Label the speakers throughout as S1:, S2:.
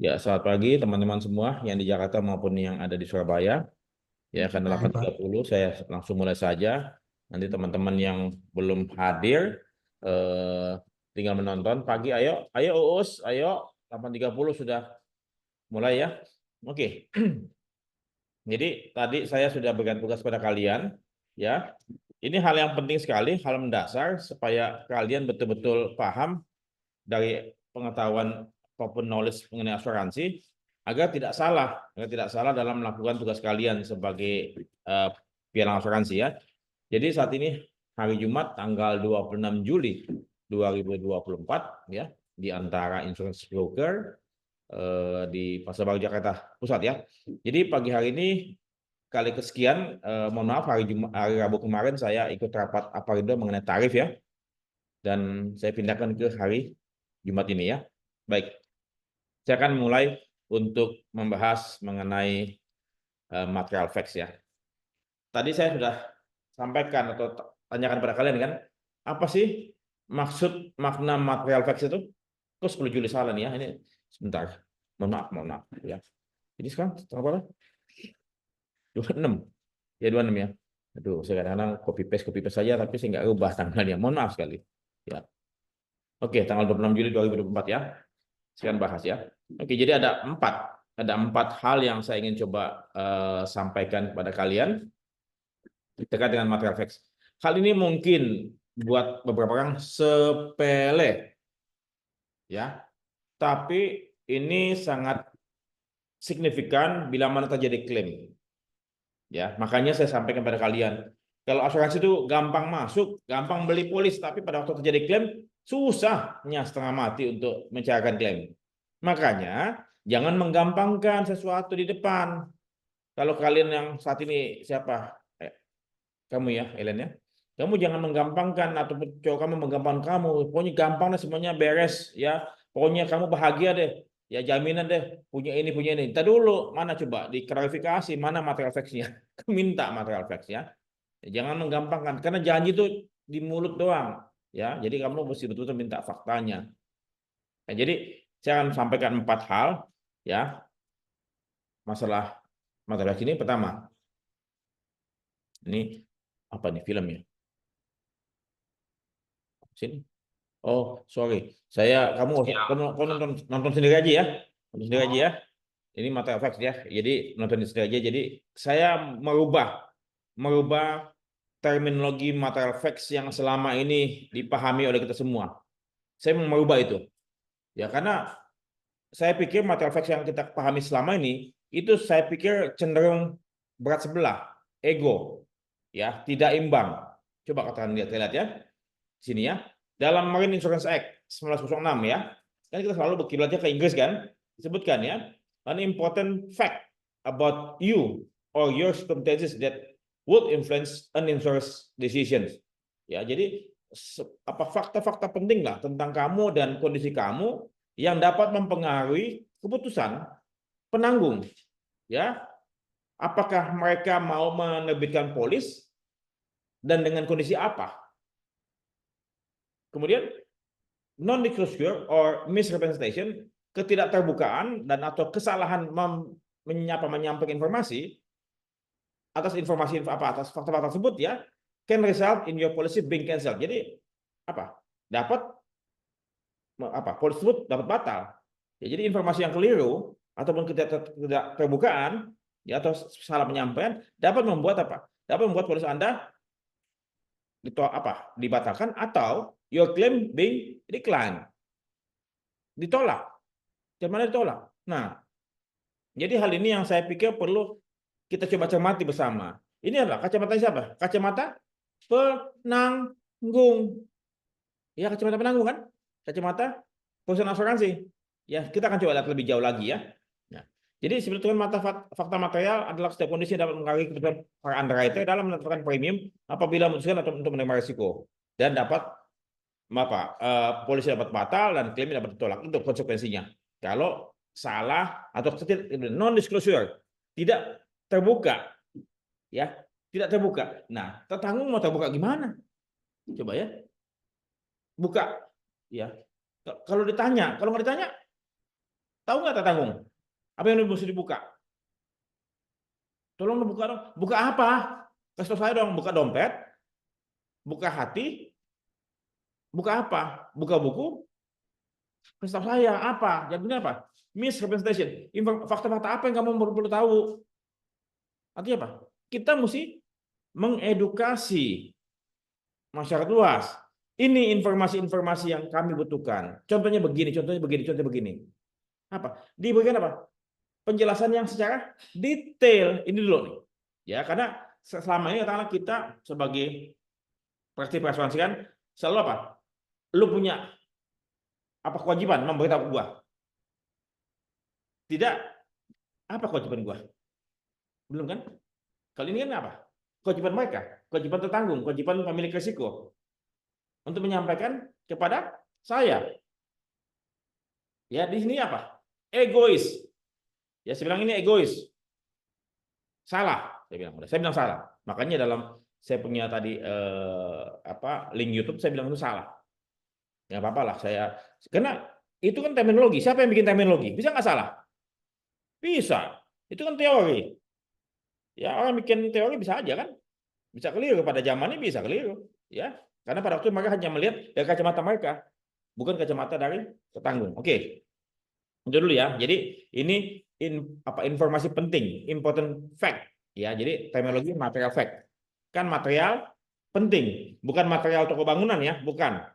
S1: Ya, selamat pagi teman-teman semua yang di Jakarta maupun yang ada di Surabaya. Ya, karena
S2: Hai Pak.
S1: 8.30 saya langsung mulai saja. Nanti teman-teman yang belum hadir eh, tinggal menonton pagi. Ayo, ayo Uus, ayo 8.30 sudah mulai ya. Oke. Jadi tadi saya sudah berikan tugas pada kalian ya. Ini hal yang penting sekali, hal mendasar supaya kalian betul-betul paham dari pengetahuan apapun knowledge mengenai asuransi agar tidak salah dalam melakukan tugas kalian sebagai pialang asuransi ya. Jadi saat ini hari Jumat tanggal 26 Juli 2024 ya di antara insurance broker di Pasar Baru Jakarta Pusat ya. Jadi pagi hari ini kali kesekian mohon maaf hari Rabu kemarin saya ikut rapat Aparindo mengenai tarif ya dan saya pindahkan ke hari Jumat ini ya. Baik, saya akan mulai untuk membahas mengenai material facts ya. Tadi saya sudah sampaikan atau tanyakan pada kalian kan, apa sih maksud makna material facts itu? Kok 10 Juli salah nih ya? Ini sebentar. Mohon maaf ya. Jadi sekarang tanggal berapa? 26. Ya 26 ya. Aduh, saya kadang-kadang copy paste saja tapi saya nggak ubah tanggalnya. Mohon maaf sekali. Ya. Oke, tanggal 26 Juli 2024 ya. Sekian bahas ya. Oke, jadi ada empat hal yang saya ingin coba sampaikan kepada kalian terkait dengan material facts. Hal ini mungkin buat beberapa orang sepele, ya, tapi ini sangat signifikan bila mana terjadi klaim. Ya, makanya saya sampaikan pada kalian. Kalau asuransi itu gampang masuk, gampang beli polis, tapi pada waktu terjadi klaim susahnya setengah mati untuk mencarikan klaim. Makanya jangan menggampangkan sesuatu di depan. Kalau kalian yang saat ini siapa? Kamu ya, Ellen ya. Kamu jangan menggampangkan atau cowok kamu menggampangkan kamu. Pokoknya gampang deh semuanya beres ya. Pokoknya kamu bahagia deh. Ya jaminan deh punya ini punya ini. Kita dulu mana coba diklarifikasi mana material facts-nya. Minta material facts ya. Jangan menggampangkan karena janji itu di mulut doang ya. Jadi kamu mesti betul-betul minta faktanya. Nah, jadi saya akan sampaikan 4 hal ya masalah material ini. Pertama, ini apa nih filmnya? Sini. Oh, sorry. Kamu nonton sendiri aja ya. Nonton sendiri aja ya. Ini mata fax ya. Jadi nonton sendiri aja. Jadi saya merubah terminologi material facts yang selama ini dipahami oleh kita semua. Saya mau merubah itu. Ya, karena saya pikir material facts yang kita pahami selama ini itu saya pikir cenderung berat sebelah, ego, ya, tidak imbang. Coba katakan lihat ya, sini ya. Dalam Marine Insurance Act 1906 ya, kan kita selalu berkiblatnya ke Inggris kan, disebutkan ya, an important fact about you or your circumstances that would influence an insurance decisions. Ya, jadi apa fakta-fakta penting lah tentang kamu dan kondisi kamu yang dapat mempengaruhi keputusan penanggung. Ya, apakah mereka mau menerbitkan polis dan dengan kondisi apa? Kemudian non-disclosure or misrepresentation, ketidakterbukaan dan atau kesalahan menyampaikan informasi atas fakta-fakta tersebut ya can result in your policy being cancelled. Jadi apa? Dapat polis tersebut dapat batal. Ya, jadi informasi yang keliru ataupun ketidakterbukaan ya atau salah penyampaian dapat membuat apa? Dapat membuat polis Anda dibatalkan atau your claim being declined. Ditolak. Gimana ditolak? Nah, jadi hal ini yang saya pikir perlu kita coba cermati bersama. Ini adalah kacamata siapa? Kacamata penanggung. Ya, kacamata penanggung kan? Kacamata perusahaan asuransi. Ya, kita akan coba lihat lebih jauh lagi ya. Nah, jadi sebetulnya fakta material adalah setiap kondisi yang dapat mengaruhi keputusan para underwriter dalam menentukan premium apabila memutuskan atau untuk menerima risiko dan dapat polisi dapat batal dan klaim dapat ditolak. Itu konsekuensinya. Kalau salah atau non disclosure tidak terbuka ya, tidak terbuka. Nah, tetanggung mau terbuka gimana? Coba ya. Buka ya. Kalau nggak ditanya, Tahu nggak tertanggung? Apa yang mesti dibuka? Tolong buka dong. Buka apa? Kasih tahu saya dong. Buka dompet, buka hati, buka apa? Buka buku. Kasih tahu saya apa? Jadinya apa? Misrepresentation. Fakta-fakta apa yang kamu perlu tahu? Artinya apa? Kita mesti mengedukasi masyarakat luas. Ini informasi-informasi yang kami butuhkan. Contohnya begini, contohnya begini, contohnya begini. Apa? Diberikan apa? Penjelasan yang secara detail. Ini dulu nih. Ya, karena selama ini katakanlah kita sebagai praktisi asuransi kan selalu apa? Lu punya apa kewajiban memberitahu gua? Tidak. Apa kewajiban gua? Belum kan? Kali ini kan apa? Kewajiban mereka, kewajiban tertanggung, kewajiban pemilik risiko untuk menyampaikan kepada saya. Ya, di sini apa? Egois. Ya, saya bilang ini egois. Salah, saya bilang salah. Makanya dalam saya punya tadi link YouTube saya bilang itu salah. Ya apa-apa lah saya, karena itu kan terminologi. Siapa yang bikin terminologi? Bisa nggak salah? Bisa. Itu kan teori. Ya orang bikin teori bisa aja kan? Bisa keliru pada zamannya, bisa keliru. Ya, karena pada waktu itu mereka hanya melihat dari kacamata mereka, bukan kacamata dari petanggung. Oke, itu dulu ya. Jadi ini informasi penting, important fact. Ya, jadi terminologi material fact. Kan material penting, bukan material toko bangunan ya, bukan.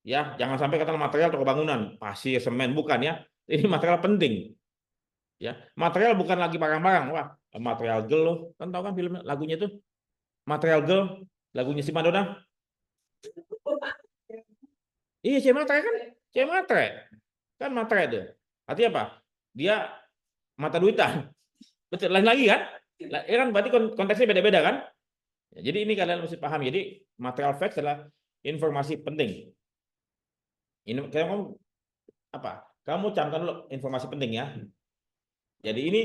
S1: Ya, jangan sampai kata material toko bangunan, pasir, semen, bukan ya. Ini material penting. Ya, material bukan lagi barang-barang. Wah, material girl, kan tahu kan film lagunya itu? Material Girl, lagunya si Madonna. Iya, cewek matre kan? Cewek matre. Kan matre itu. Artinya apa? Dia mata duitan. Betul, lain lagi kan? Ya kan berarti konteksnya beda-beda kan? Ya, jadi ini kalian mesti paham. Jadi material facts adalah informasi penting. Ini kamu apa? Kamu camkan dulu informasi penting ya. Jadi ini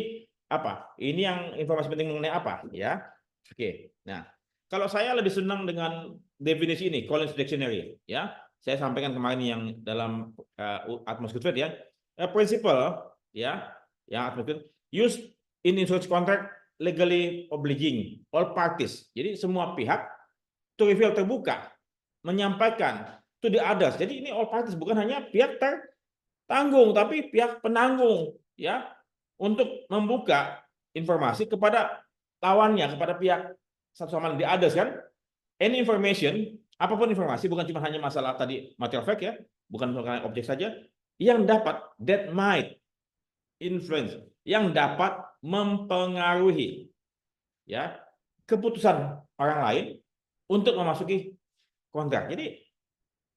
S1: apa? Ini yang informasi penting mengenai apa ya? Oke. Nah, kalau saya lebih senang dengan definisi ini, Collins Dictionary ya. Saya sampaikan kemarin yang dalam Atmos Good Faith ya. Principle ya, yang Atmos Good use in insurance contract legally obliging all parties. Jadi semua pihak to reveal terbuka, menyampaikan to the others. Jadi ini all parties, bukan hanya pihak tertanggung tapi pihak penanggung ya, untuk membuka informasi kepada lawannya, kepada pihak satu sama lain, di others kan. Any information, apapun informasi, bukan cuma hanya masalah tadi material fact ya, bukan mengenai objek saja, yang dapat that might influence, yang dapat mempengaruhi ya keputusan orang lain untuk memasuki kontrak. Jadi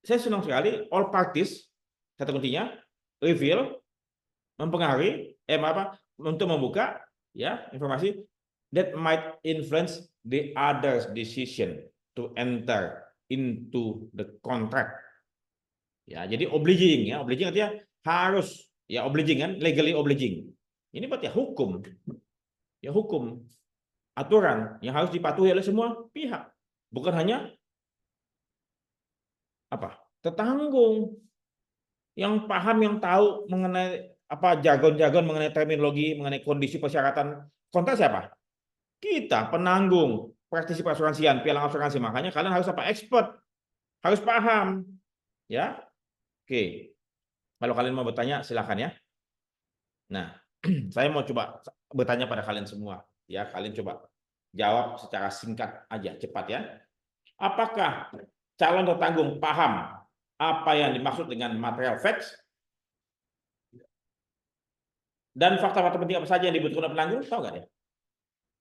S1: saya senang sekali all parties, kata kuncinya reveal, mempengaruhi untuk membuka ya informasi that might influence the other's decision to enter into the contract. Ya, jadi obliging ya, obliging artinya harus ya, obliging kan, legally obliging. Ini berarti ya hukum. Ya hukum, aturan yang harus dipatuhi oleh semua pihak. Bukan hanya tertanggung yang paham, yang tahu mengenai jargon-jargon mengenai terminologi, mengenai kondisi persyaratan kontrak siapa? Kita penanggung, praktisi perasuransian, pialang asuransi. Makanya kalian harus expert, harus paham, ya. Oke, kalau kalian mau bertanya silakan ya. Nah, saya mau coba bertanya pada kalian semua, ya. Kalian coba jawab secara singkat aja, cepat ya. Apakah calon tertanggung paham apa yang dimaksud dengan material facts dan fakta-fakta penting apa saja yang dibutuhkan oleh penanggung? Tahu nggak ya?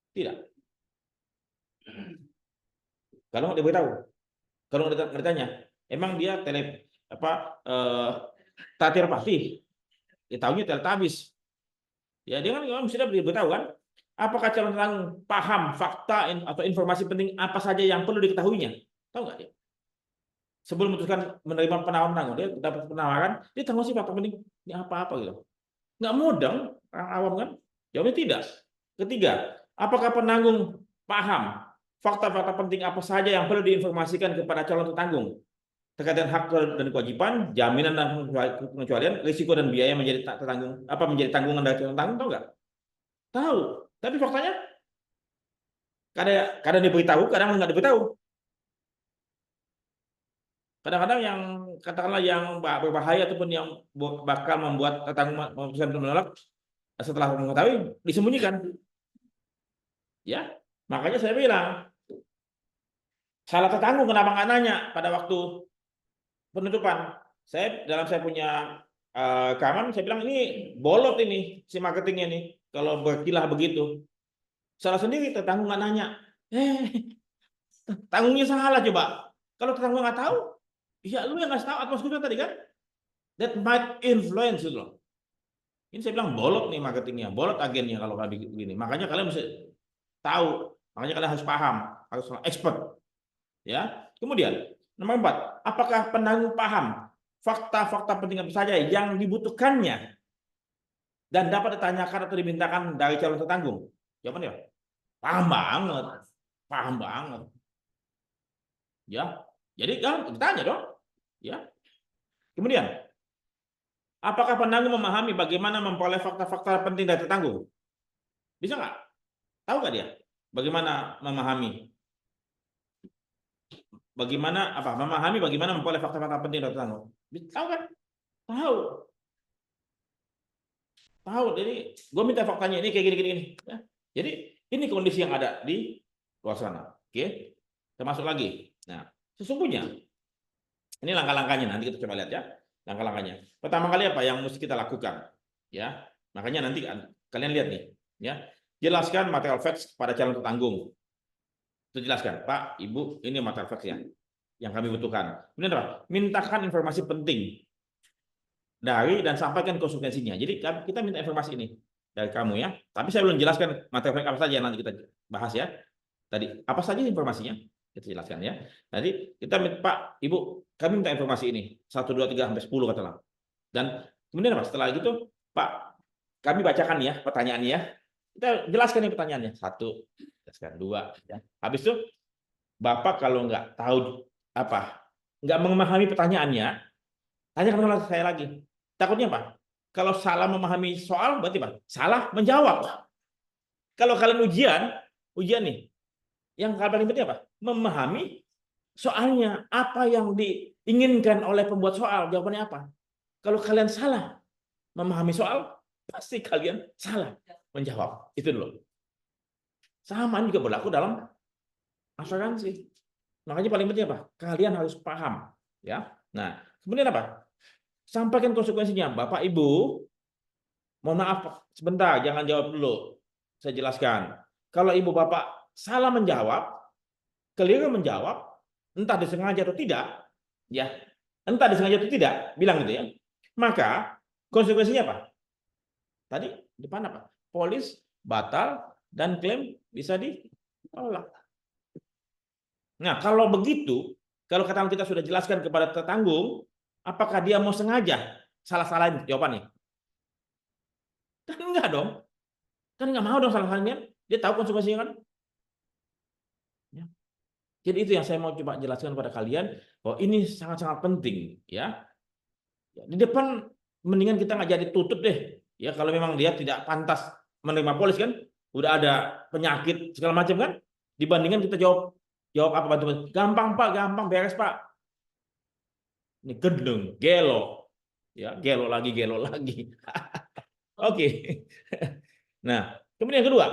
S1: Tidak. Kalau nggak diberitahu, kalau nggak ditanya, emang dia telepati, ya tahunya teletabis. Ya dia kan mesti diberitahu kan? Apakah calon tertanggung paham fakta atau informasi penting apa saja yang perlu diketahuinya? Tahu nggak dia? Sebelum memutuskan menerima penawaran penanggung, dia dapat penawaran, dia tahu sih fakta penting ini apa-apa gitu. Nggak mudeng, orang awam kan? Jawabnya tidak. Ketiga, apakah penanggung paham fakta-fakta penting apa saja yang perlu diinformasikan kepada calon tertanggung? terkait dengan hak dan kewajiban, jaminan dan pengecualian, risiko dan biaya menjadi menjadi tanggungan dari calon tanggung, tahu nggak? Tahu. Tapi faktanya kadang diberitahu, kadang nggak diberitahu. Kadang-kadang yang katakanlah yang berbahaya ataupun yang bakal membuat tanggung memutuskan untuk menolak setelah mengetahui disembunyikan. Ya, makanya saya bilang salah tertanggung kenapa nggak nanya pada waktu penutupan. Saya punya rekaman, saya bilang ini bolot ini si marketingnya nih kalau berkilah begitu. Salah sendiri tertanggung nggak nanya. Tanggungnya salah coba. Kalau tertanggung nggak tahu, ya lu yang nggak tahu atmosfernya tadi kan. That might influence itu loh. Ini saya bilang bolot nih marketingnya, bolot agennya kalau kayak begini. Makanya kalian mesti tahu, makanya kalian harus paham, harus expert. Ya. Kemudian nomor 4, apakah penanggung paham fakta-fakta penting apa saja yang dibutuhkannya dan dapat ditanyakan atau dimintakan dari calon tertanggung? Jawabannya paham banget, paham banget. Ya, jadi kan ditanya dong. Ya. Kemudian, apakah penanggung memahami bagaimana memperoleh fakta-fakta penting dari tertanggung? Bisa nggak? Tahu nggak dia? Bagaimana memahami? Memahami bagaimana memperoleh fakta-fakta penting dari tertanggung? Tahu kan? Tahu. Tahu. Jadi, gue minta faktanya ini kayak gini-gini. Ya. Jadi, ini kondisi yang ada di luar sana. Oke? Termasuk lagi. Nah, sesungguhnya ini langkah-langkahnya, nanti kita coba lihat ya. Langkah-langkahnya. Pertama kali apa yang mesti kita lakukan? Ya, makanya nanti kalian lihat nih. Ya, jelaskan material facts pada calon tertanggung. Itu jelaskan, Pak, Ibu, ini material facts ya, yang kami butuhkan. Kemudian apa? Mintakan informasi penting dari dan sampaikan konsekuensinya. Jadi kita minta informasi ini dari kamu ya. Tapi saya belum jelaskan material facts apa saja yang nanti kita bahas ya. Tadi apa saja informasinya? Kita jelaskan ya. Nanti kita minta, Pak, Ibu, kami minta informasi ini 1, 2, 3 sampai 10 katakanlah. Dan kemudian apa? Setelah itu, Pak, kami bacakan ya pertanyaannya ya. Kita jelaskan nih pertanyaannya. 1, jelaskan 2 ya. Habis itu Bapak kalau nggak tahu nggak memahami pertanyaannya, tanyakan saya lagi. Takutnya apa? Kalau salah memahami soal, berarti apa? Salah menjawab. Kalau kalian ujian nih, yang paling penting apa? Memahami soalnya, apa yang diinginkan oleh pembuat soal, jawabannya apa. Kalau kalian salah memahami soal, pasti kalian salah menjawab. Itu dulu. Sama juga berlaku dalam asuransi. Makanya paling penting apa? Kalian harus paham. Ya. Nah, kemudian apa? Sampaikan konsekuensinya. Bapak, Ibu, mohon maaf sebentar, jangan jawab dulu. Saya jelaskan. Kalau Ibu Bapak salah menjawab, keliru menjawab, entah disengaja atau tidak, ya, entah disengaja atau tidak, bilang gitu ya. Maka konsekuensinya apa? Tadi depan apa? Polis batal dan klaim bisa ditolak. Nah, kalau begitu, kalau kata kita sudah jelaskan kepada tertanggung, apakah dia mau sengaja salah-salahin jawabannya? Kan enggak dong. Kan enggak mau dong salah-salahin. Dia tahu konsekuensinya kan? Ya. Jadi itu yang saya mau coba jelaskan kepada kalian, bahwa ini sangat-sangat penting ya. Di depan mendingan kita nggak jadi tutup deh. Ya kalau memang dia tidak pantas menerima polis kan, udah ada penyakit segala macam kan, dibandingkan kita jawab apa bantu, gampang Pak, gampang beres Pak. Ini gendeng, gelo, ya gelo lagi. Oke. Nah, kemudian yang kedua,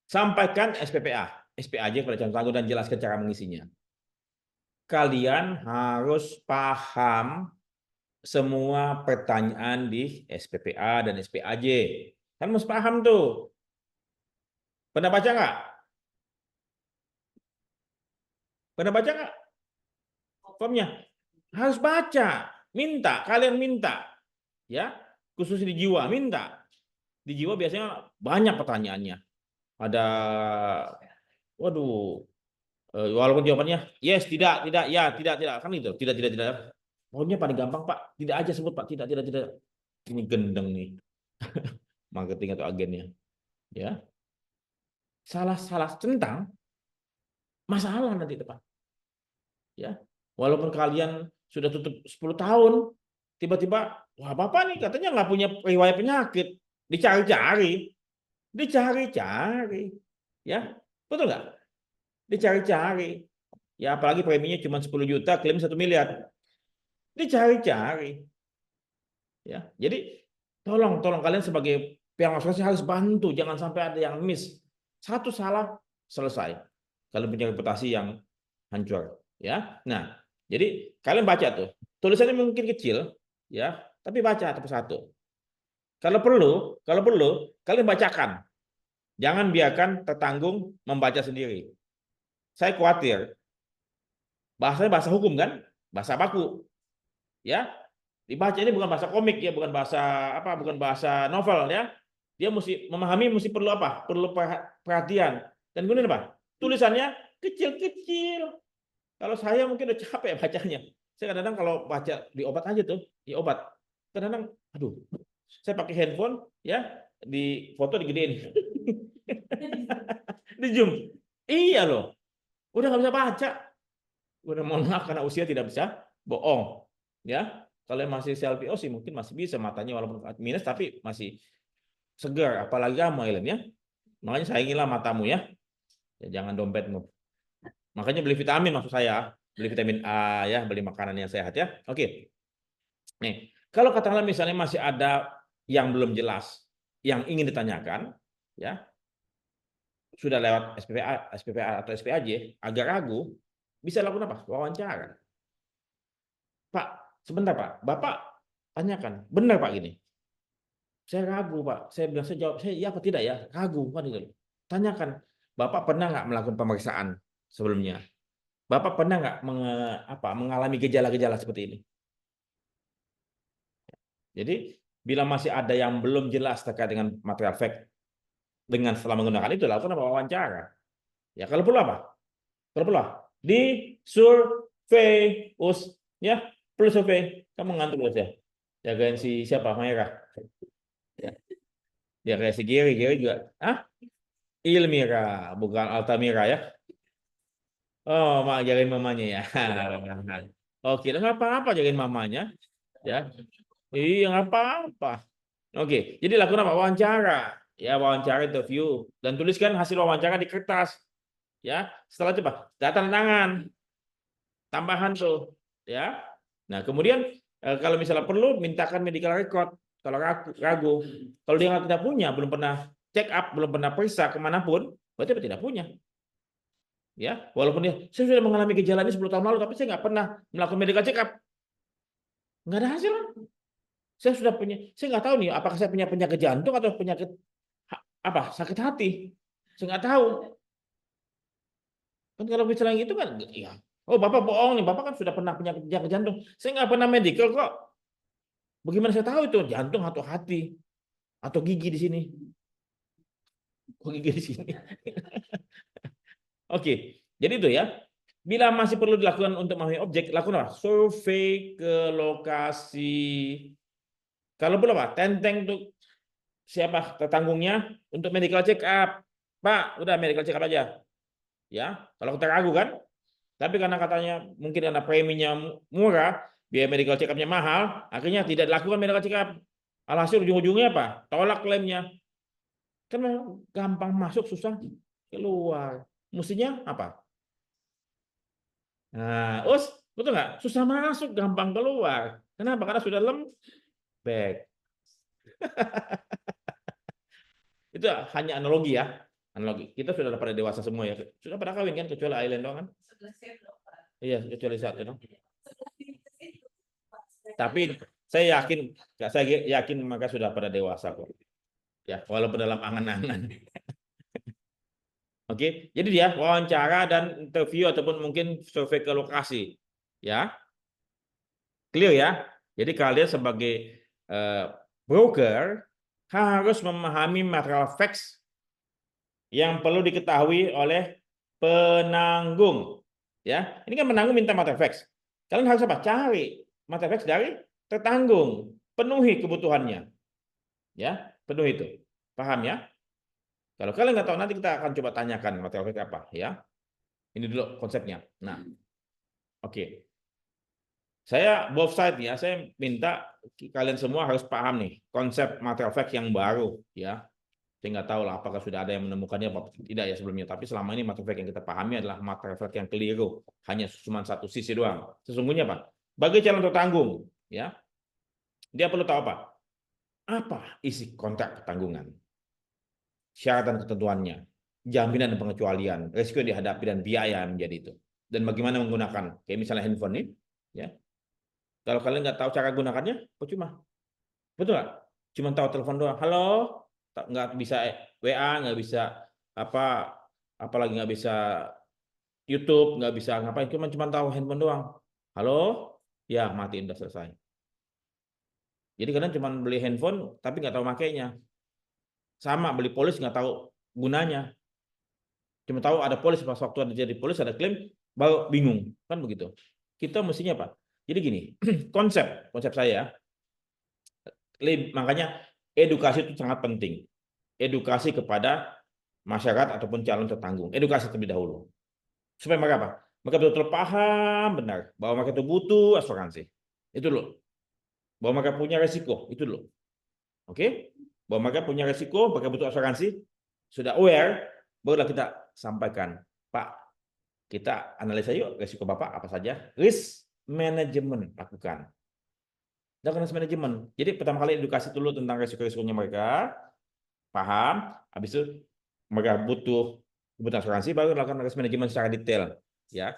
S1: sampaikan SPA aja pada calon tanggung dan jelaskan cara mengisinya. Kalian harus paham semua pertanyaan di SPPA dan SPAJ. Kan mesti paham tuh. Pernah baca nggak? Pernah baca nggak formnya? Harus baca. Kalian minta. Ya, khusus di jiwa, minta. Di jiwa biasanya banyak pertanyaannya. Ada, waduh, walaupun jawabannya yes, tidak, ya, tidak, kan itu, tidak. Pokoknya paling gampang Pak, tidak aja sebut Pak, tidak. Ini gendeng nih, marketing atau agennya, ya. Salah centang, masalah nanti depan, ya. Walaupun kalian sudah tutup 10 tahun, tiba-tiba, wah Bapak nih katanya nggak punya riwayat penyakit. Dicari-cari. Dicari-cari. Ya, betul nggak? Dicari-cari. Ya, apalagi preminya cuma 10 juta, klaim 1 miliar. Dicari-cari. Ya, jadi tolong kalian sebagai pihak asuransi harus bantu, jangan sampai ada yang miss. Satu salah selesai. Kalian punya reputasi yang hancur, ya. Nah, jadi kalian baca tuh. Tulisannya mungkin kecil, ya, tapi baca satu-satu. Kalau perlu kalian bacakan. Jangan biarkan tertanggung membaca sendiri. Saya khawatir bahasanya bahasa hukum kan, bahasa baku, ya. Dibaca ini bukan bahasa komik ya, bukan bahasa apa, bukan bahasa novel ya. Dia mesti memahami, mesti perlu apa? Perlu perhatian. Dan kemudian apa? Tulisannya kecil-kecil. Kalau saya mungkin udah capek bacanya. Saya kadang-kadang kalau baca di obat aja tuh, di obat. Kadang-kadang, aduh, saya pakai handphone ya, di foto digedein. Di zoom. Iya loh. Udah nggak bisa baca. Udah mohon maaf karena usia tidak bisa bohong. Ya. Kalau masih CLPO sih mungkin masih bisa matanya walaupun minus tapi masih segar, apalagi kamu Ellen ya. Makanya sayangilah matamu ya. Ya jangan dompetmu. Makanya beli vitamin maksud saya, beli vitamin A ya, beli makanan yang sehat ya. Oke. Nih, kalau katakanlah misalnya masih ada yang belum jelas, yang ingin ditanyakan, ya sudah lewat SPPA atau SPAJ, agak ragu, bisa lakukan apa? Wawancara. Pak, sebentar Pak, Bapak tanyakan, benar Pak gini. Saya ragu Pak, saya bilang saya jawab, saya iya apa tidak ya, ragu kan gitu. Tanyakan, Bapak pernah nggak melakukan pemeriksaan sebelumnya? Bapak pernah nggak mengalami gejala-gejala seperti ini? Jadi bila masih ada yang belum jelas terkait dengan material fact dengan setelah menggunakan itu lakukan apa? Wawancara. Ya kalau perlu apa? Kalau perlu di survei ya perlu survei. Kamu ngantuk aja. Jagain si siapa? Mayra. Ya. Dia kayak si Giri juga. Ilmira, bukan Altamira ya. Oh, mak jagain mamanya ya. Oke, nggak apa-apa jagain mamanya. Ya, iya nggak apa-apa. Oke, jadi lakukan apa? Wawancara. Ya, wawancara interview. Dan tuliskan hasil wawancara di kertas. Ya, setelah itu, Pak, data tangan. Tambahan tuh. Ya. Nah, kemudian kalau misalnya perlu, mintakan medical record. Kalau ragu. Kalau dia tidak punya, belum pernah check up, belum pernah periksa kemanapun, berarti tidak punya. Ya, walaupun dia, saya sudah mengalami gejala ini 10 tahun lalu, tapi saya nggak pernah melakukan medical check up. Nggak ada hasil. Saya sudah punya, saya nggak tahu nih, apakah saya punya penyakit jantung atau penyakit apa sakit hati. Saya nggak tahu. Kan kalau misalnya gitu kan, ya. Oh bapak bohong nih, bapak kan sudah pernah penyakit jantung. Saya nggak pernah medical kok. Bagaimana saya tahu itu jantung atau hati atau gigi di sini? Oh, gigi di sini. Oke, jadi itu ya. Bila masih perlu dilakukan untuk memahami objek, lakukan apa? Survei ke lokasi. Kalau belum apa? Tenteng untuk siapa tertanggungnya untuk medical check up. Pak, udah medical check up aja. Ya, kalau kita ragu kan? Tapi karena katanya mungkin karena preminya murah, biaya medical check up-nya mahal, akhirnya tidak dilakukan medical check up. Alhasil ujung-ujungnya apa? Tolak klaimnya. Kan gampang masuk, susah keluar. Mestinya apa? Nah, betul nggak? Susah masuk, gampang keluar. Kenapa? Karena sudah lembek. Itu hanya analogi ya. Analogi. Kita sudah pada dewasa semua ya. Sudah pada kawin kan, kecuali Aileen doang kan? Iya, kecuali satu dong. Tapi saya yakin mereka sudah pada dewasa kok. Ya, walaupun dalam angan-angan. Oke, jadi dia wawancara dan interview ataupun mungkin survei ke lokasi. Ya, clear ya. Jadi kalian sebagai broker harus memahami material facts yang perlu diketahui oleh penanggung. Ya, ini kan penanggung minta material facts. Kalian harus apa? Cari material facts dari tertanggung, penuhi kebutuhannya. Ya, penuhi itu. Paham ya? Kalau kalian nggak tahu nanti kita akan coba tanyakan material fact apa ya. Ini dulu konsepnya. Nah, oke. Saya both side ya, saya minta kalian semua harus paham nih konsep material fact yang baru ya. Saya nggak tahu lah apakah sudah ada yang menemukannya apa tidak ya sebelumnya. Tapi selama ini material fact yang kita pahami adalah material fact yang keliru, hanya cuma satu sisi doang. Sesungguhnya Pak, bagi calon tertanggung ya, dia perlu tahu apa? Apa isi kontrak ketanggungan? Syarat dan ketentuannya, jaminan dan pengecualian, resiko yang dihadapi dan biaya yang menjadi itu. Dan bagaimana menggunakan, kayak misalnya handphone ini, ya. Kalau kalian nggak tahu cara gunakannya, percuma. Betul nggak? Cuma tahu telepon doang. Halo, nggak bisa WA, nggak bisa apa, apalagi nggak bisa YouTube, nggak bisa ngapain. Cuma tahu handphone doang. Halo, ya matiin udah selesai. Jadi kalian cuma beli handphone tapi nggak tahu makainya. Sama beli polis nggak tahu gunanya. Cuma tahu ada polis pas waktu ada jadi polis ada klaim baru bingung kan begitu. Kita mestinya apa? Jadi gini konsep saya makanya edukasi itu sangat penting. Edukasi kepada masyarakat ataupun calon tertanggung. Edukasi terlebih dahulu. Supaya mereka apa? Mereka betul-betul paham benar bahwa mereka itu butuh asuransi. Itu loh. Bahwa mereka punya resiko. Itu loh. Oke? Bahwa mereka punya resiko, mereka butuh asuransi. Sudah aware, barulah kita sampaikan. Pak, kita analisa yuk resiko Bapak apa saja. Risk management lakukan. Lakukan risk management. Jadi pertama kali edukasi dulu tentang resiko-resikonya mereka. Paham. Habis itu mereka butuh asuransi, baru lakukan risk management secara detail. Ya.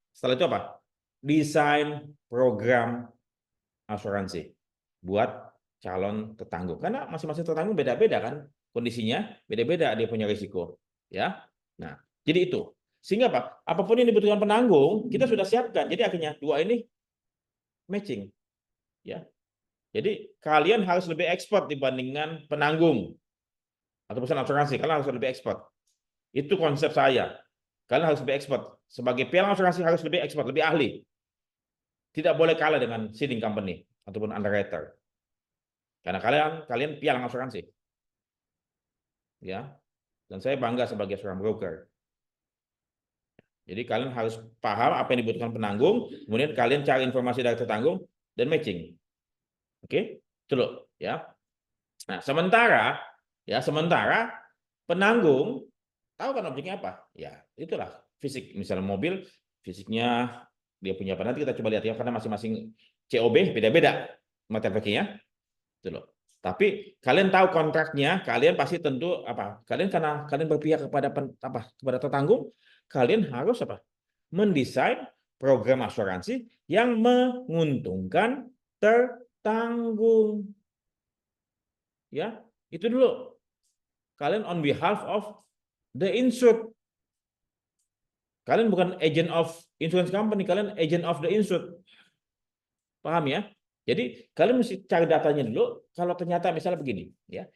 S1: Setelah itu apa? Desain program asuransi buat calon tertanggung. Karena masing-masing tertanggung beda-beda kan kondisinya, beda-beda dia punya risiko. Ya. Nah, jadi itu. Sehingga apa? Apapun yang dibutuhkan penanggung, kita sudah siapkan. Jadi akhirnya dua ini matching. Ya. Jadi kalian harus lebih expert dibandingkan penanggung atau perusahaan asuransi. Kalian harus lebih expert. Itu konsep saya. Kalian harus lebih expert. Sebagai pialang asuransi harus lebih expert, lebih ahli. Tidak boleh kalah dengan seeding company ataupun underwriter. Karena kalian pialang asuransi. Ya. Dan saya bangga sebagai seorang broker. Jadi kalian harus paham apa yang dibutuhkan penanggung, kemudian kalian cari informasi dari tertanggung dan matching. Oke? Itu loh, ya. Nah, sementara penanggung tahu kan objeknya apa? Ya, itulah fisik. Misalnya mobil, fisiknya dia punya apa? Nanti kita coba lihat ya, karena masing-masing COB beda-beda materialnya. Itu loh. Tapi kalian tahu kontraknya, kalian pasti tentu apa? Kalian karena kalian berpihak kepada kepada tertanggung, kalian harus apa? Mendesain program asuransi yang menguntungkan tertanggung. Ya, itu dulu. Kalian on behalf of the insured. Kalian bukan agent of insurance company, kalian agent of the insured. Paham ya? Jadi kalian mesti cari datanya dulu. Kalau ternyata misalnya begini, ya,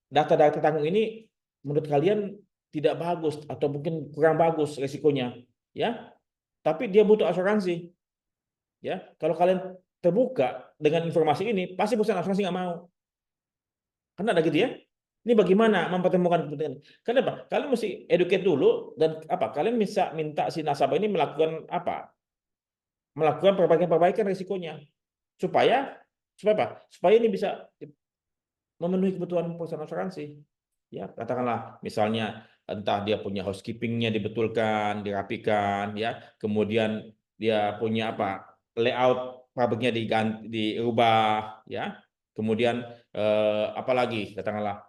S1: data-data tertanggung ini menurut kalian tidak bagus atau mungkin kurang bagus resikonya, ya, tapi dia butuh asuransi, ya. Kalau kalian terbuka dengan informasi ini, pasti perusahaan asuransi nggak mau. Karena ada gitu ya. Ini bagaimana mempertemukan kepentingan? Kenapa? Kalian mesti educate dulu dan apa? Kalian bisa minta si nasabah ini melakukan apa? Melakukan perbaikan risikonya supaya apa? Supaya ini bisa memenuhi kebutuhan perusahaan asuransi. Ya, katakanlah misalnya entah dia punya housekeepingnya dibetulkan, dirapikan, ya, kemudian dia punya apa? Layout pabriknya dirubah, ya. Kemudian apalagi katakanlah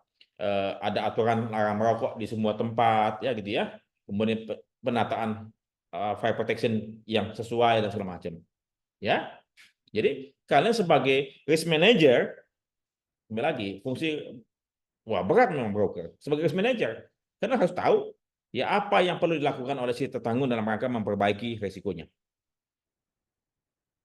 S1: ada aturan larang merokok di semua tempat, ya gitu ya. Kemudian penataan fire protection yang sesuai dan segala macam. Ya. Jadi kalian sebagai risk manager, kembali lagi fungsi berat memang broker sebagai risk manager karena harus tahu ya apa yang perlu dilakukan oleh si tertanggung dalam rangka memperbaiki resikonya.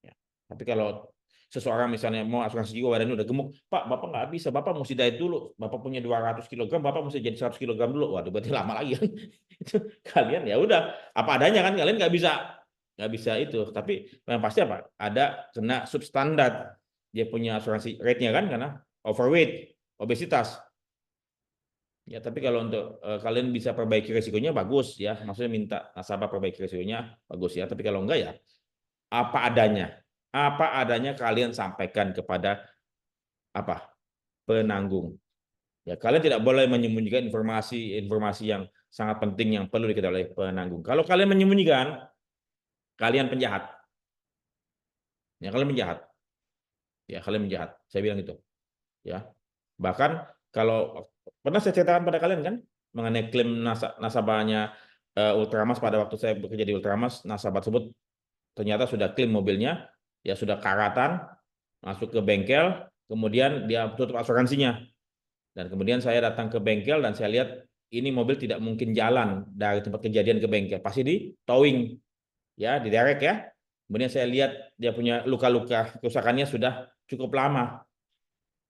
S1: Ya. Tapi kalau seseorang misalnya mau asuransi jiwa badannya udah gemuk, Pak, Bapak nggak bisa, Bapak mesti diet dulu, Bapak punya 200 kg, Bapak mesti jadi 100 kg dulu, waduh berarti lama lagi kan. Itu kalian ya udah apa adanya kan, kalian nggak bisa itu, tapi yang pasti apa? Ada kena substandard, dia punya asuransi rate-nya kan karena overweight, obesitas. Ya, tapi kalau untuk kalian bisa perbaiki resikonya bagus ya, maksudnya minta nasabah perbaiki resikonya bagus ya. Tapi kalau enggak ya apa adanya. apa adanya kalian sampaikan kepada apa? Penanggung. Ya, kalian tidak boleh menyembunyikan informasi yang sangat penting yang perlu diketahui oleh penanggung. Kalau kalian menyembunyikan, kalian penjahat. Ya, kalian penjahat. Ya, kalian penjahat. Saya bilang itu. Ya. Bahkan kalau pernah saya ceritakan pada kalian kan mengenai klaim nasabahnya Ultramas pada waktu saya bekerja di Ultramas, nasabah tersebut ternyata sudah klaim mobilnya, ya sudah karatan, masuk ke bengkel, kemudian dia tutup asuransinya. Dan kemudian saya datang ke bengkel dan saya lihat ini mobil tidak mungkin jalan dari tempat kejadian ke bengkel, pasti di towing, ya, di derek ya. Kemudian saya lihat dia punya luka-luka, kerusakannya sudah cukup lama,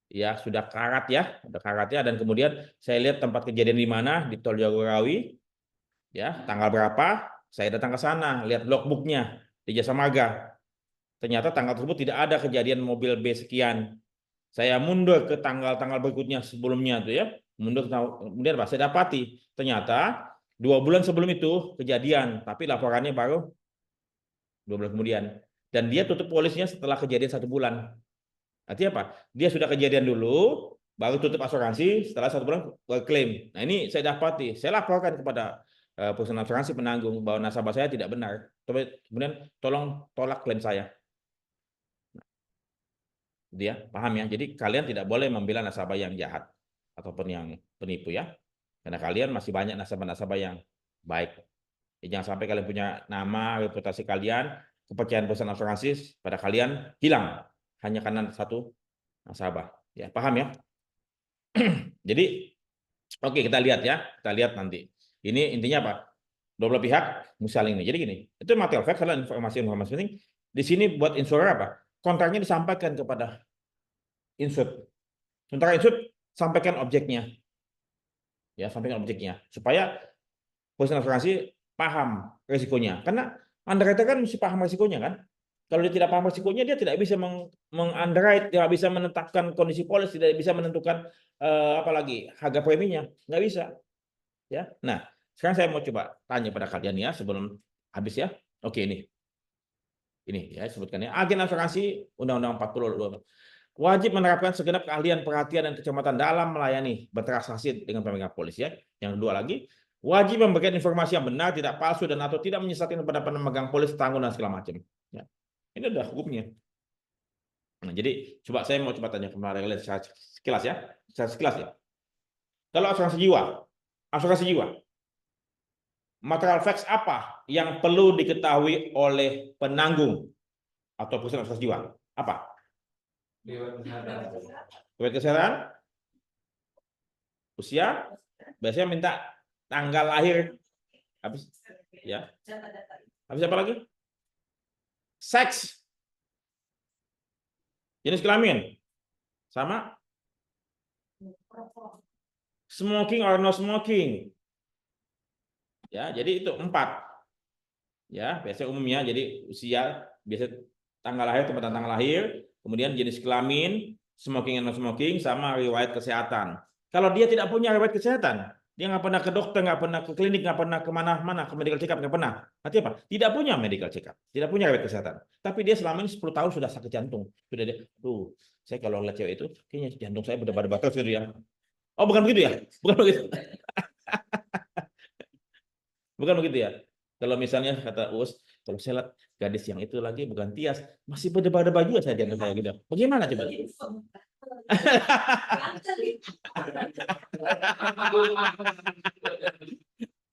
S1: ya sudah karat ya, ada karatnya. Dan kemudian saya lihat tempat kejadian di mana, di Tol Jagorawi, ya tanggal berapa, saya datang ke sana, lihat logbooknya di Jasa Marga. Ternyata tanggal tersebut tidak ada kejadian mobil B sekian. Saya mundur ke tanggal-tanggal berikutnya sebelumnya tuh ya, mundur kemudian apa? Saya dapati ternyata 2 bulan sebelum itu kejadian, tapi laporannya baru 2 bulan kemudian. Dan dia tutup polisnya setelah kejadian 1 bulan. Artinya apa? Dia sudah kejadian dulu, baru tutup asuransi, setelah 1 bulan klaim. Nah ini saya dapati, saya laporkan kepada perusahaan asuransi penanggung bahwa nasabah saya tidak benar. Kemudian tolong tolak klaim saya. Dia paham ya. Jadi kalian tidak boleh membela nasabah yang jahat ataupun yang penipu ya. Karena kalian masih banyak nasabah-nasabah yang baik. Jangan sampai kalian punya nama, reputasi kalian, kepercayaan perusahaan asuransi pada kalian hilang hanya karena satu nasabah. Ya, paham ya? Jadi oke, kita lihat ya. Kita lihat nanti. Ini intinya apa? Dua belah pihak mesti saling ini. Jadi gini, itu material fact adalah informasi-informasi penting. Di sini buat insurer apa? Kontraknya disampaikan kepada insur. Sementara insur sampaikan objeknya. Ya, sampaikan objeknya supaya perusahaan asuransi paham risikonya. Karena underwriter kan mesti paham risikonya kan. Kalau dia tidak paham risikonya, dia tidak bisa meng-underwrite, tidak bisa menetapkan kondisi polis, tidak bisa menentukan apalagi harga preminya, nggak bisa. Ya, nah sekarang saya mau coba tanya pada kalian ya sebelum habis ya. Oke ini ya sebutkan ya. Agen asuransi Undang-Undang 40 wajib menerapkan segenap keahlian, perhatian, dan kecermatan dalam melayani bertransaksi dengan pemegang polis ya. Yang kedua lagi, wajib memberikan informasi yang benar, tidak palsu dan atau tidak menyesatkan kepada pemegang polis, tanggung dan segala macam. Ya. Ini udah hukumnya. Nah, jadi saya mau coba tanya kepada kalian secara sekilas ya, secara sekilas ya. Kalau asuransi jiwa, material facts apa yang perlu diketahui oleh penanggung atau perusahaan asuransi jiwa? Apa? Riwayat kesehatan, usia, biasanya minta tanggal lahir, habis ya, habis apa lagi? Seks, jenis kelamin, sama smoking or no smoking. Ya, jadi itu 4. Ya, biasanya umumnya jadi usia, biasa tanggal lahir, tempat tanggal lahir, kemudian jenis kelamin, smoking and no smoking, sama riwayat kesehatan. Kalau dia tidak punya riwayat kesehatan, dia nggak pernah ke dokter, nggak pernah ke klinik, nggak pernah kemana-mana, ke medical check up, nggak pernah. Artinya apa? Tidak punya medical check up, tidak punya riwayat kesehatan. Tapi dia selama ini 10 tahun sudah sakit jantung. Sudah dia, saya kalau lihat cewek itu, kayaknya jantung saya berdebar-debar terus gitu ya. Oh, bukan begitu ya? Bukan begitu. Bukan begitu ya? Kalau misalnya kata Us, kalau saya lihat gadis yang itu lagi bukan Tias, masih berdebar-debar juga saya jantung saya gitu. Bagaimana coba?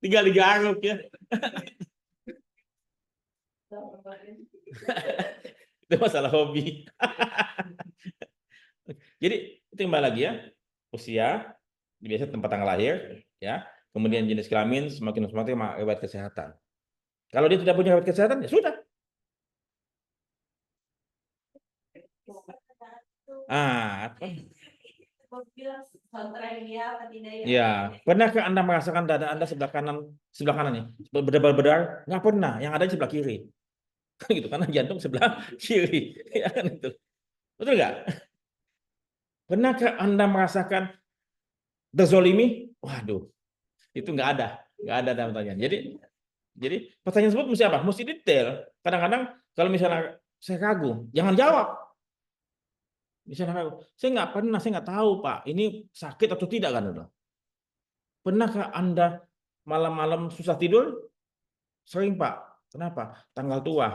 S1: Tinggal digaruk ya. Itu masalah hobi. Jadi itu kembali lagi ya, usia, biasa tempat tanggal lahir, ya, kemudian jenis kelamin, semakin riwayat kesehatan. Kalau dia tidak punya riwayat kesehatan, ya sudah. Ya, pernahkah Anda merasakan dada Anda sebelah kanannya berdebar-debar? Nggak pernah, yang ada di sebelah kiri. Gitu, karena jantung sebelah kiri. Ya kan itu. Betul nggak? Pernahkah Anda merasakan terzolimi? Waduh, itu nggak ada dalam pertanyaan. Jadi pertanyaan tersebut mesti apa? Mesti detail. Kadang-kadang kalau misalnya Saya ragu. Jangan jawab. Misalnya ragu. Saya nggak tahu Pak. Ini sakit atau tidak kan udah. Pernahkah Anda malam-malam susah tidur? Sering Pak. Kenapa? Tanggal tua.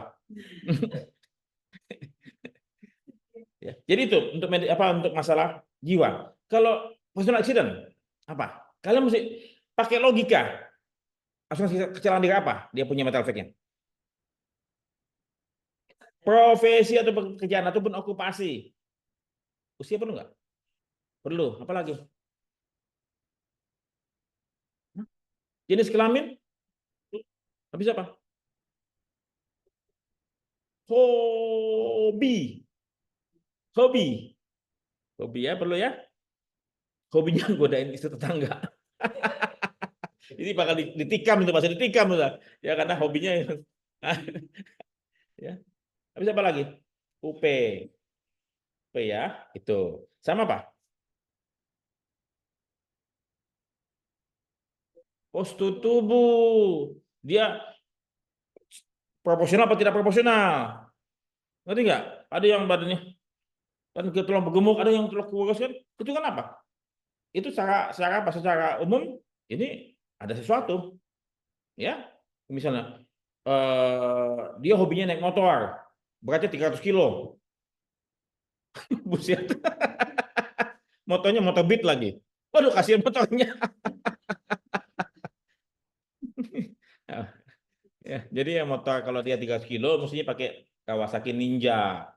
S1: Ya. Jadi itu untuk masalah jiwa. Kalau personal accident apa? Kalian mesti pakai logika. Asuransi kecelakaan diri apa? Dia punya metal fact-nya. Profesi atau pekerjaan ataupun okupasi. Usia perlu nggak? Perlu. Apalagi? Jenis kelamin? Habis apa? Hobi. Hobi. Hobi ya perlu ya. Hobinya godain istri tetangga. Ini bakal ditikam itu, masih ditikam tuh. Ya karena hobinya ya. Habis apa lagi? UP. UP ya, itu. Sama Pak? Postur tubuh. Dia proporsional apa tidak proporsional? Ngerti nggak? Ada yang badannya kan tulang bergemuk, ada yang tulang kurus kan? Itu kan apa? Itu secara umum ini ada sesuatu, ya. Misalnya dia hobinya naik motor, beratnya 300 kilo. Buset. Motornya motor Beat lagi. Waduh, kasihan motornya. Ya, jadi ya motor kalau dia 300 kilo mestinya pakai Kawasaki Ninja.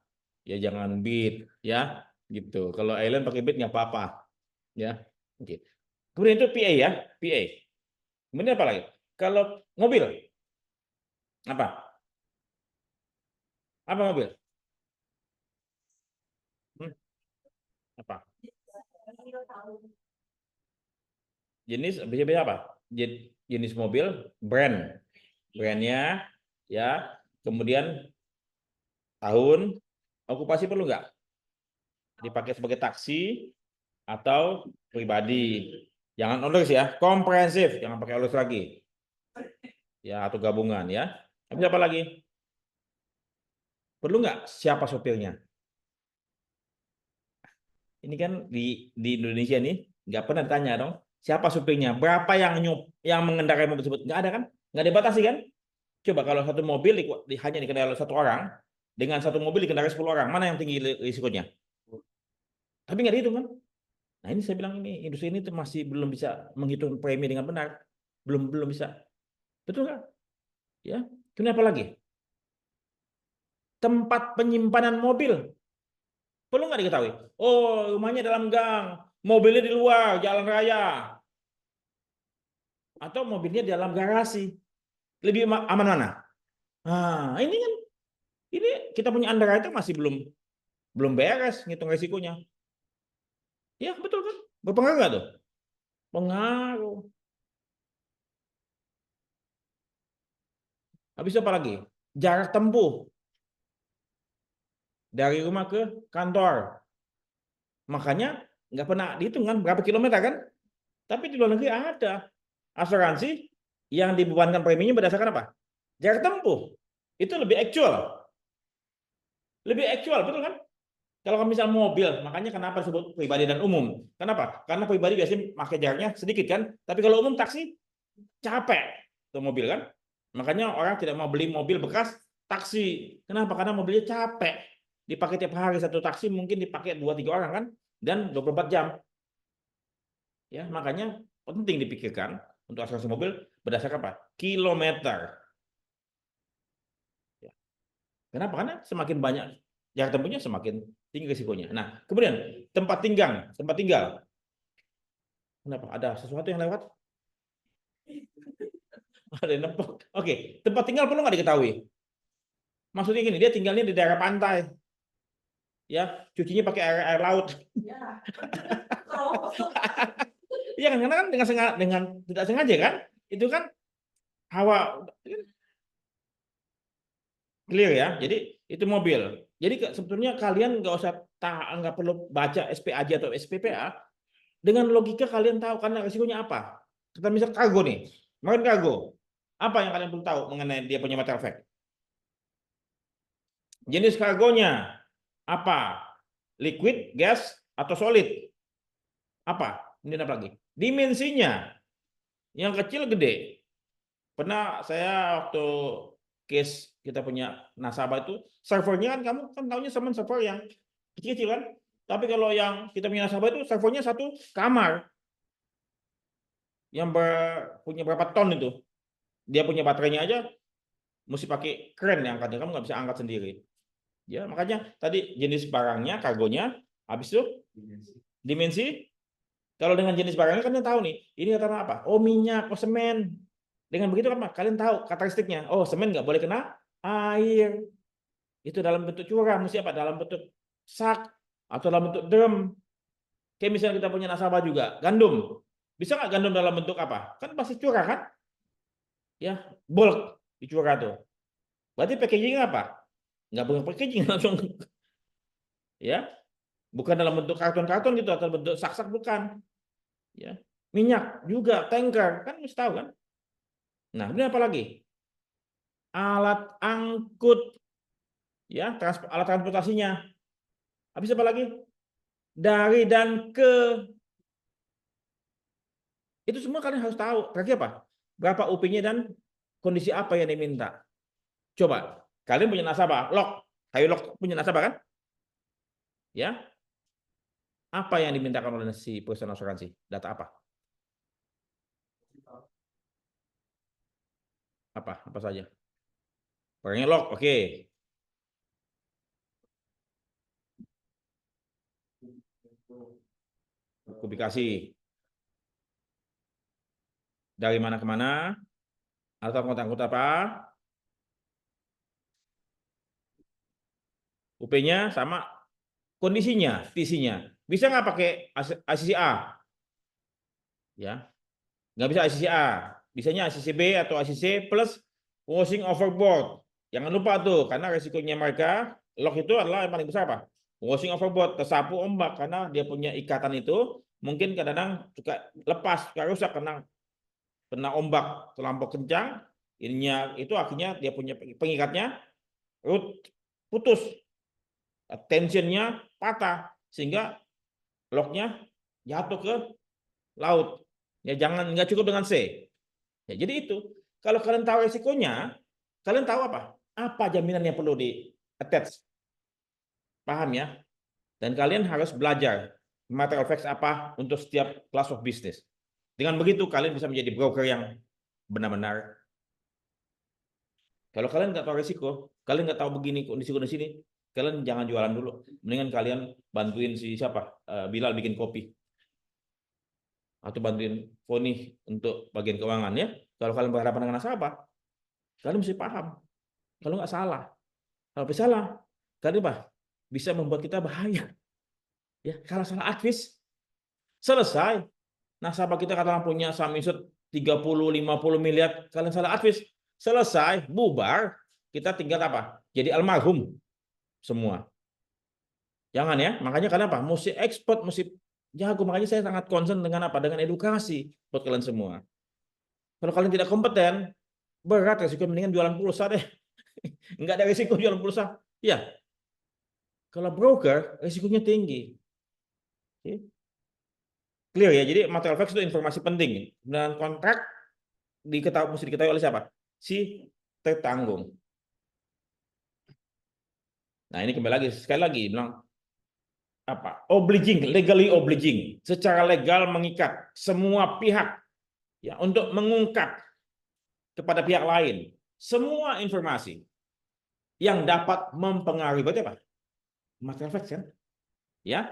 S1: Ya jangan Beat ya, gitu. Kalau Island pakai Beat nggak apa-apa, ya. Oke. Kemudian itu PA ya, PA. Kemudian apa lagi? Kalau mobil apa? Apa mobil? Hmm, apa? Jenis apa? Jenis mobil, brandnya, ya. Kemudian tahun, okupasi perlu nggak? Dipakai sebagai taksi atau pribadi. Jangan owners ya, komprehensif, jangan pakai owners lagi. Ya, atau gabungan ya. Tapi apa lagi? Perlu nggak siapa sopirnya? Ini kan di Indonesia nih nggak pernah tanya dong siapa supirnya, berapa yang mengendarai mobil tersebut, nggak ada kan, nggak dibatasi kan. Coba kalau satu mobil hanya dikendarai oleh satu orang, dengan satu mobil dikendarai 10 orang, mana yang tinggi risikonya? Tapi nggak dihitung kan. Nah ini saya bilang ini industri ini tuh masih belum bisa menghitung premi dengan benar, belum belum bisa, betul nggak? Ya, kenapa lagi? Tempat penyimpanan mobil perlu nggak diketahui? Oh, rumahnya dalam gang, mobilnya di luar jalan raya, atau mobilnya di dalam garasi. Lebih aman mana? Nah, ini kan ini kita punya underwriter masih belum beres ngitung resikonya. Ya, betul kan? Berpengaruh nggak tuh? Pengaruh. Habis apa lagi? Jarak tempuh dari rumah ke kantor. Makanya nggak pernah dihitung kan berapa kilometer kan? Tapi di luar negeri ada asuransi yang dibebankan preminya berdasarkan apa? Jarak tempuh. Itu lebih actual. Lebih actual, betul kan? Kalau misal mobil, makanya kenapa disebut pribadi dan umum? Kenapa? Karena pribadi biasanya pakai jaraknya sedikit kan, tapi kalau umum taksi capek tuh mobil kan. Makanya orang tidak mau beli mobil bekas taksi. Kenapa? Karena mobilnya capek. Dipakai tiap hari satu taksi mungkin dipakai 2-3 orang kan, dan 24 jam. Ya, makanya penting dipikirkan untuk asuransi mobil berdasarkan apa? Kilometer. Ya. Kenapa? Karena semakin banyak jarak tempuhnya semakin tinggi risikonya. Nah, kemudian tempat tinggal. Kenapa? Ada sesuatu yang lewat? Ada yang nempel. Oke, tempat tinggal perlu nggak diketahui? Maksudnya gini, dia tinggalnya di daerah pantai, ya, cucinya pakai air laut. Iya kan, karena kan dengan tidak sengaja kan, itu kan hawa clear ya. Jadi itu mobil. Jadi sebetulnya kalian nggak perlu baca SPAJ atau SPPA. Dengan logika kalian tahu karena risikonya apa. Kita misal kargo nih, marin kargo. Apa yang kalian perlu tahu mengenai dia punya material fact? Jenis kargonya apa? Liquid, gas, atau solid? Apa? Ini apa lagi? Dimensinya. Yang kecil gede. Pernah saya waktu case kita punya nasabah itu, servernya kan kamu kan tahunya sama server yang kecil-kecil kan. Tapi kalau yang kita punya nasabah itu servernya satu kamar. Yang punya berapa ton itu. Dia punya baterainya aja mesti pakai kren yang angkatnya, kamu nggak bisa angkat sendiri. Ya, makanya tadi jenis barangnya, kargonya, habis itu dimensi. Kalau dengan jenis barangnya kan kalian tahu nih, ini karena apa? Oh minyak, oh semen. Dengan begitu kan kalian tahu karakteristiknya. Oh semen nggak boleh kena air. Itu dalam bentuk curah, mesti apa? Dalam bentuk sak atau dalam bentuk drum. Kayak misalnya kita punya nasabah juga, gandum. Bisa nggak gandum dalam bentuk apa? Kan pasti curah kan? Ya, bulk di curah tuh. Berarti packaging apa? Nggak boleh packaging langsung. Ya, bukan dalam bentuk karton-karton gitu atau bentuk sak-sak, bukan. Ya, minyak juga tanker kan mesti tahu kan. Nah ini apa lagi, alat angkut, ya alat transportasinya, habis apa lagi, dari dan ke, itu semua kalian harus tahu. Terakhir apa, berapa UP-nya dan kondisi apa yang diminta. Coba kalian punya nasabah lok, kayu lok punya nasabah kan, ya apa yang dimintakan oleh si perusahaan asuransi, data apa saja. Barangnya log, oke. Publikasi. Dari mana ke mana? Atau angkut apa? UP-nya sama kondisinya, TC-nya. Bisa nggak pakai ACC A? Ya, nggak bisa ACC A. Bisanya ACC B atau ACC plus washing overboard. Jangan lupa tuh, karena resikonya mereka, lock itu adalah yang paling besar apa? Washing overboard, tersapu ombak, karena dia punya ikatan itu, mungkin kadang-kadang suka lepas, suka rusak, karena kena ombak terlampau kencang, ininya itu akhirnya dia punya pengikatnya putus, tensionnya patah, sehingga locknya jatuh ke laut. Ya jangan, nggak cukup dengan C. Ya, jadi itu kalau kalian tahu resikonya, kalian tahu apa? Apa jaminan yang perlu di attach? Paham ya? Dan kalian harus belajar material facts apa untuk setiap class of business. Dengan begitu kalian bisa menjadi broker yang benar-benar. Kalau kalian nggak tahu resiko, kalian nggak tahu begini kondisi-kondisi ini, kalian jangan jualan dulu. Mendingan kalian bantuin si siapa, Bilal bikin kopi, atau bantuin Foni untuk bagian keuangan ya. Kalau kalian berhadapan dengan nasabah, kalian mesti paham. Kalau nggak salah, kalau salah, kalian apa? Bisa membuat kita bahaya. Ya, kalau salah advis, selesai. Nasabah kita katakan punya saham insur 30-50 miliar, kalian salah advis, selesai, bubar. Kita tinggal apa? Jadi almarhum semua. Jangan ya, makanya kenapa? Mesti ekspor, mesti jago. Makanya saya sangat concern dengan apa? Dengan edukasi buat kalian semua. Kalau kalian tidak kompeten, berat resiko, mendingan jualan pulsa deh. Enggak ada resiko jualan pulsa. Ya, kalau broker resikonya tinggi. Clear ya. Jadi material facts itu informasi penting. Dan kontrak mesti diketahui oleh siapa? Si tertanggung. Nah ini kembali lagi, sekali lagi bilang apa? Obliging, legally obliging, secara legal mengikat semua pihak ya untuk mengungkap kepada pihak lain semua informasi yang dapat mempengaruhi, berarti apa? Material facts kan? Ya,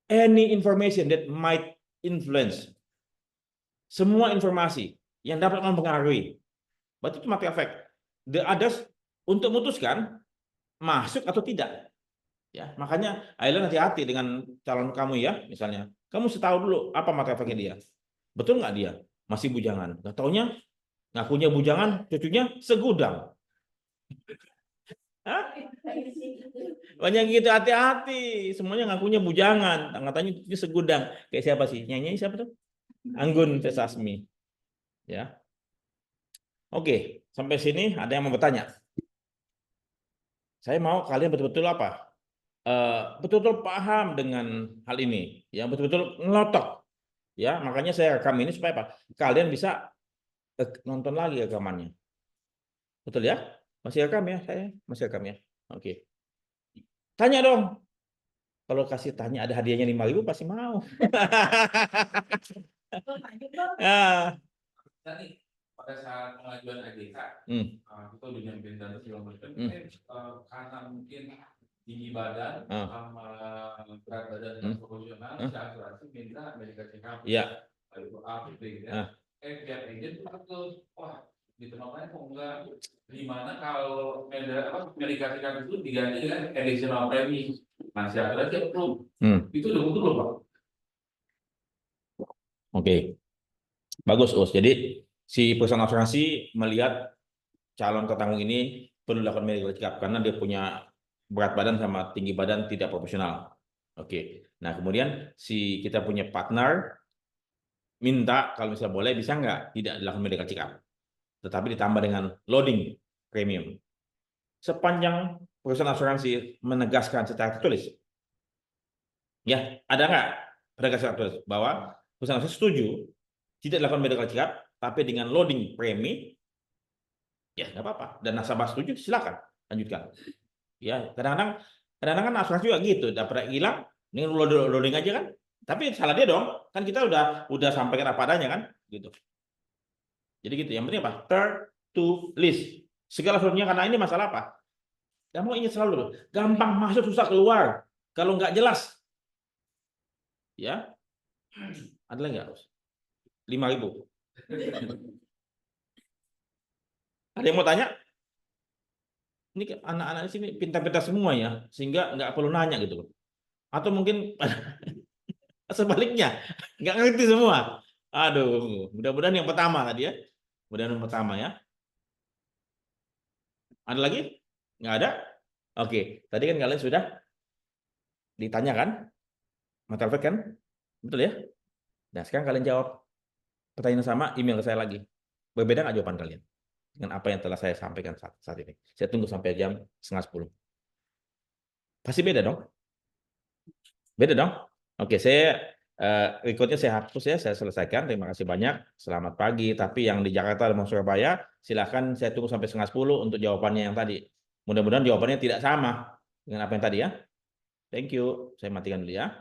S1: any information that might influence, semua informasi yang dapat mempengaruhi, berarti itu material fact. The others untuk memutuskan masuk atau tidak. Ya, makanya Aileen hati-hati dengan calon kamu ya, misalnya. Kamu setahu dulu apa material factnya dia. Betul nggak dia? Masih bujangan. Nggak taunya ngakunya bujangan, cucunya segudang. Hah? Banyak gitu, hati-hati. Semuanya ngakunya bujangan, katanya cucunya segudang. Kayak siapa sih? Nyanyi siapa tuh? Anggun Tesasmi. Ya. Oke, sampai sini ada yang mau bertanya? Saya mau kalian betul-betul apa? Betul-betul paham dengan hal ini, ya betul-betul ngelotok, ya makanya saya rekam ini supaya apa? Kalian bisa nonton lagi rekamannya, betul ya? Masih rekam ya saya, masih rekam ya. Oke, tanya dong. Kalau kasih tanya ada hadiahnya 5.000 pasti mau. Ah,
S2: Tadi pada saat pengajuan AJK, kita udah nyampein data segala macam, karena mungkin tinggi badan sama berat badan dan proporsional, si asuransi minta medical check up,
S1: Iya.
S2: itu A, B, gitu ya. Pihak agent tuh wah gitu makanya kok enggak, gimana kalau medical check up itu diganti dengan additional premi, nah si asuransi approve, itu udah betul loh Pak.
S1: Oke. Bagus, Us. Jadi si perusahaan asuransi melihat calon tetanggung ini perlu dilakukan medical check up karena dia punya berat badan sama tinggi badan tidak proporsional. Oke. Nah, kemudian si kita punya partner minta kalau misalnya boleh bisa nggak tidak dilakukan medical check up, tetapi ditambah dengan loading premium. Sepanjang perusahaan asuransi menegaskan secara tertulis, ya ada nggak penegasan secara tertulis bahwa perusahaan asuransi setuju tidak dilakukan medical check up, tapi dengan loading premi, ya nggak apa-apa. Dan nasabah setuju, silakan lanjutkan. Ya kadang-kadang kan asuransi juga gitu, dapat hilang, ini loading aja kan. Tapi salah dia dong, kan kita udah sampaikan apa adanya kan, gitu. Jadi gitu. Yang penting apa? Tertulis. Segala sesuatunya karena ini masalah apa? Kamu ingat selalu, gampang masuk susah keluar. Kalau nggak jelas, ya ada lagi nggak? 5.000. Ada yang mau tanya? Ini anak-anak di sini pintar-pintar semua ya, sehingga nggak perlu nanya gitu loh. Atau mungkin sebaliknya, nggak ngerti semua. Aduh, mudah-mudahan yang pertama tadi ya. Mudah-mudahan yang pertama ya. Ada lagi? Nggak ada? Oke, tadi kan kalian sudah ditanyakan, materi kan? Betul ya? Nah, sekarang kalian jawab pertanyaan sama, email ke saya lagi. Berbeda nggak jawaban kalian dengan apa yang telah saya sampaikan saat ini? Saya tunggu sampai jam 9:30. Pasti beda dong? Beda dong? Oke, saya recordnya saya hapus ya, saya selesaikan. Terima kasih banyak. Selamat pagi. Tapi yang di Jakarta dan Surabaya, silakan saya tunggu sampai 9:30 untuk jawabannya yang tadi. Mudah-mudahan jawabannya tidak sama dengan apa yang tadi ya. Thank you. Saya matikan dulu ya.